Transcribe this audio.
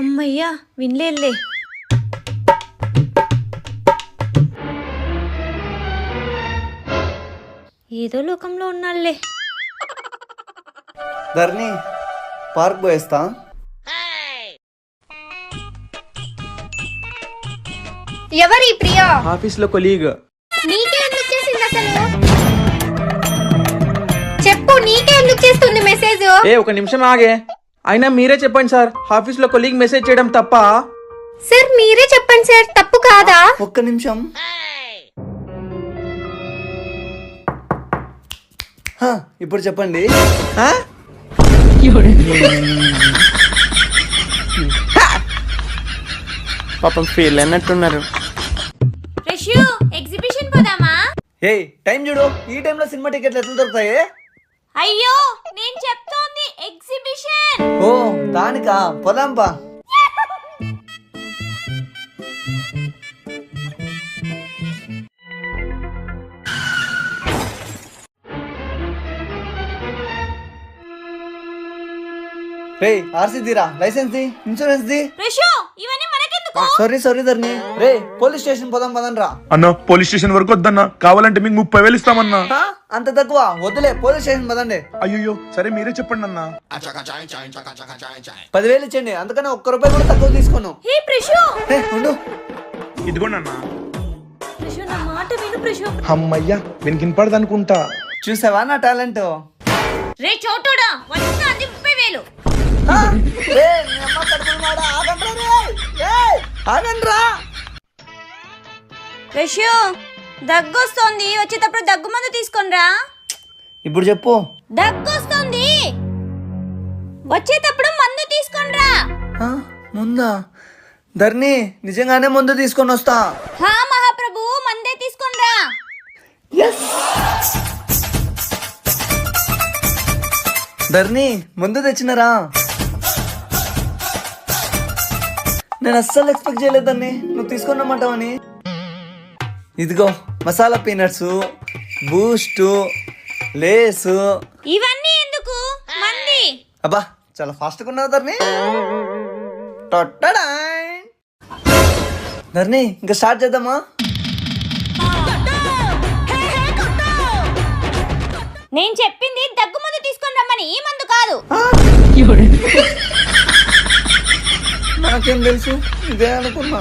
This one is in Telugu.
అమ్మయ్యా వినలేదులే. ఏదో లోకంలో ఉన్నాళ్లే. ధర్ని పార్క్ పోయేస్తా. ఎవరి ప్రియా? ఆఫీస్ లో కొలీగ్. నీకే ఎందుకు చేసింది అసలు? చెప్పు, నీకే ఎందుకు చేస్తుంది మెసేజ్? ఒక నిమిషం ఆగే. అయినా మీరే చెప్పండి సార్, ఆఫీస్ లో కొలీగ్ మెసేజ్ చేయడం తప్ప? సార్ మీరే చెప్పండి సార్, తప్పు కాదా? ఒక్క నిమిషం. ఇప్పుడు చెప్పండి. పాపం ఫీల్ అన్నట్టున్నారు. రష్యూ ఎగ్జిబిషన్ పోదామా? ఏ టైం చూడు, ఈ టైంలో సినిమా టికెట్లు ఎట్లా దొరుకుతాయి? అయ్యో నేను చెప్తోంది ఎగ్జిబిషన్. ఓ దానికా, పోదాంపా. రే ఆర్సీ తీరా, లైసెన్స్ ది, ఇన్సూరెన్స్ ది. రష్యూ ఇవన్నీ మనకెందుకు? సారీ ధర్ని. రే పోలీస్ స్టేషన్ పోదాం పదనరా. అన్న పోలీస్ స్టేషన్ వరకు వద్దన్నా, కావాలంటే మీకు 30,000 ఇస్తామన్నా. అంత తక్కువ వద్దులే, పోలీస్ స్టేషన్ పదండి. అయ్యో సరే మీరే చెప్పండి అన్న. 10,000 ఇచ్చండి, అందుకని ₹1 కూడా తక్కువ తీసుకోను. హే ప్రషు, ఉండు. ఇదిగోండి అన్న. ప్రషు నా మాట విను ప్రషు. అమ్మయ్యా వినికినపడదు అనుకుంటా. చూసావా నా టాలెంట్? రే చోటోడా వచ్చింది 30,000. రష్యూ దగ్గొస్తోంది, వచ్చేటప్పుడు దగ్గు మందు తీసుకొనిరా. ఇప్పుడు చెప్పు. దగ్గొస్తోంది, వచ్చేటప్పుడు మందు తీసుకొనిరా. ముందా? ధర్ని నిజంగానే ముందు తీసుకొని వస్తా. హా మహాప్రభు, మందే తీసుకొనిరా. ధర్ని ముందు తెచ్చినరా. నేను అస్సలు ఎక్స్పెక్ట్ చేయలేదు ధర్ని, నువ్వు తీసుకున్నమాటవని. ఇదిగో మసాలా పీనట్స్, బూస్ట్, లేసు. ఇవన్నీ ఎందుకు? మంది. అబ్బా చాలా ఫాస్ట్ గా ఉన్నావు ధర్ని. ధర్ని ఇంకా స్టార్ట్ చేద్దామా? నేను చెప్పింది దగ్గు మందు తీసుకొని రమ్మని, ఈ మందు కాదు. నాకేం తెలుసు, ఇదే అనుకున్నా.